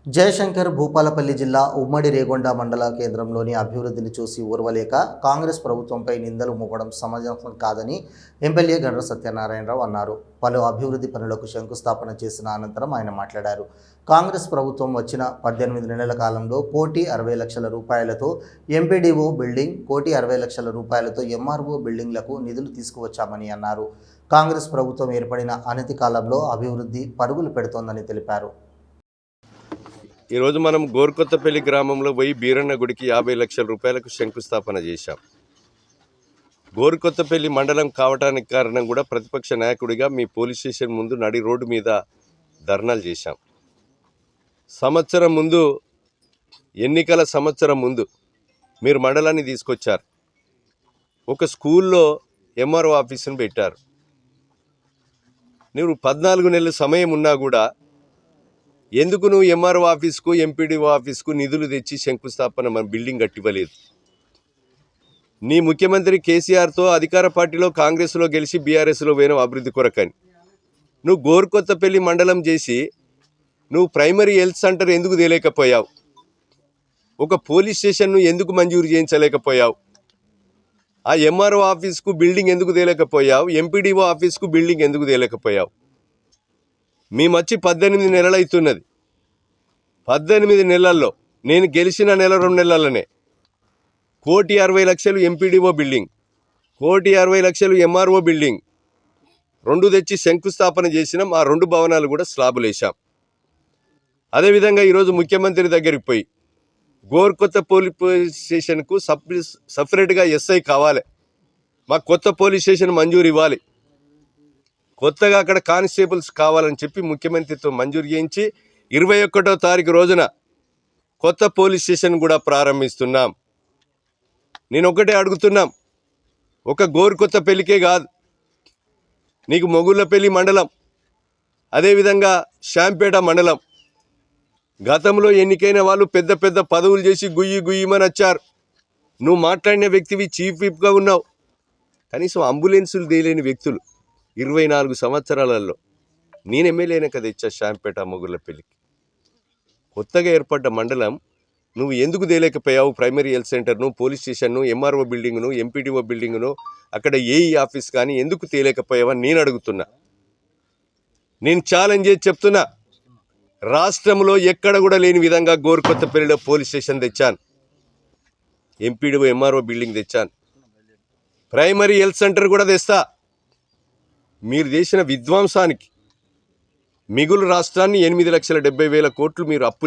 జయశంకర్ భూపాలపల్లి జిల్లా ఉమ్మడి రేగొండ మండల కేంద్రంలోని అభివృద్ధిని చూసి ఊర్వలేక కాంగ్రెస్ ప్రభుత్వంపై నిందలు మోపడం సమంజసం కాదని ఎమ్మెల్యే గండ్ర సత్యనారాయణరావు అన్నారు. పలు అభివృద్ధి పనులకు శంకుస్థాపన చేసిన అనంతరం ఆయన మాట్లాడారు. కాంగ్రెస్ ప్రభుత్వం వచ్చిన 18 నెలల కాలంలో ₹1,60,00,000 ఎంపీడీఓ బిల్డింగ్, ₹1,60,00,000 ఎంఆర్ఓ బిల్డింగ్లకు నిధులు తీసుకువచ్చామని అన్నారు. కాంగ్రెస్ ప్రభుత్వం ఏర్పడిన అనతి కాలంలో అభివృద్ధి పరుగులు పెడుతోందని తెలిపారు. ఈరోజు మనం గోర్కొత్తపల్లి గ్రామంలో పోయి బీరన్న గుడికి 50 లక్షల రూపాయలకు శంకుస్థాపన చేశాం. గోర్కొత్తపల్లి మండలం కావడానికి కారణం కూడా ప్రతిపక్ష నాయకుడిగా మీ పోలీస్ స్టేషన్ ముందు నడి రోడ్డు మీద ధర్నాలు చేశాం. సంవత్సరం ముందు, ఎన్నికల సంవత్సరం ముందు మీరు మండలాన్ని తీసుకొచ్చారు. ఒక స్కూల్లో ఎంఆర్ఓ ఆఫీసును పెట్టారు. నువ్వు 14 నెలల సమయం ఉన్నా కూడా ఎందుకు నువ్వు ఎంఆర్ఓ ఆఫీస్కు, ఎంపీడీఓ ఆఫీస్కు నిధులు తెచ్చి శంకుస్థాపన మన బిల్డింగ్ కట్టివ్వలేదు? నీ ముఖ్యమంత్రి కేసీఆర్తో అధికార పార్టీలో కాంగ్రెస్లో గెలిచి బీఆర్ఎస్లో పోయిన అభివృద్ధి కొరకని నువ్వు గోర్కొత్తపల్లి మండలం చేసి నువ్వు ప్రైమరీ హెల్త్ సెంటర్ ఎందుకు తేలేకపోయావు? ఒక పోలీస్ స్టేషన్ను ఎందుకు మంజూరు చేయించలేకపోయావు? ఆ ఎంఆర్ఓ ఆఫీస్కు బిల్డింగ్ ఎందుకు తేలేకపోయావు? ఎంపీడీఓ ఆఫీస్కు బిల్డింగ్ ఎందుకు తేలేకపోయావు? మేమొచ్చి 18 నెలలు అవుతున్నది. 18 నెలల్లో నేను గెలిచిన నెల 2 నెలలనే ₹1,60,00,000 ఎంపీడీఓ బిల్డింగ్, ₹1,60,00,000 ఎంఆర్ఓ బిల్డింగ్ 2 తెచ్చి శంకుస్థాపన చేసినాం. ఆ 2 భవనాలు కూడా స్లాబులు వేసాం. అదేవిధంగా ఈరోజు ముఖ్యమంత్రి దగ్గరికి పోయి గోర్కొత్త పోలీస్ స్టేషన్కు సపరేట్గా ఎస్ఐ కావాలి, మాకు కొత్త పోలీస్ స్టేషన్ మంజూరు ఇవ్వాలి, కొత్తగా అక్కడ కానిస్టేబుల్స్ కావాలని చెప్పి ముఖ్యమంత్రితో మంజూరు చేయించి 21వ తారీఖు రోజున కొత్త పోలీస్ స్టేషన్ కూడా ప్రారంభిస్తున్నాం. నేను ఒకటే అడుగుతున్నాం, ఒక గోర్కొత్తపల్లికే కాదు, నీకు మొగుళ్ళపల్లి మండలం, అదేవిధంగా శాంపేట మండలం, గతంలో ఎన్నికైన వాళ్ళు పెద్ద పెద్ద పదవులు చేసి గుయ్యమని వచ్చారు. నువ్వు మాట్లాడిన వ్యక్తివి, చీఫ్ విప్గా ఉన్నావు. కనీసం అంబులెన్సులు తేలేని వ్యక్తులు 24 సంవత్సరాలలో నేను ఎమ్మెల్యేనే కదా ఇచ్చా శాంపేట మొగుళ్ళపల్లికి. కొత్తగా ఏర్పడ్డ మండలం నువ్వు ఎందుకు తేలేకపోయావు? ప్రైమరీ హెల్త్ సెంటర్ను, పోలీస్ స్టేషన్ను, ఎంఆర్ఓ బిల్డింగ్ను, ఎంపీడీఓ బిల్డింగ్ను, అక్కడ ఏఈ ఆఫీస్ కానీ ఎందుకు తేలేకపోయావని నేను అడుగుతున్నా. నేను ఛాలెంజ్ చేసి చెప్తున్నా, రాష్ట్రంలో ఎక్కడ కూడా లేని విధంగా గోర్కొత్తపల్లిలో పోలీస్ స్టేషన్ తెచ్చాను, ఎంపీడీఓ ఎంఆర్ఓ బిల్డింగ్ తెచ్చాను, ప్రైమరీ హెల్త్ సెంటర్ కూడా తెస్తా. మీరు చేసిన విధ్వంసానికి మిగులు రాష్ట్రాన్ని 8,70,000 కోట్లు మీరు అప్పులు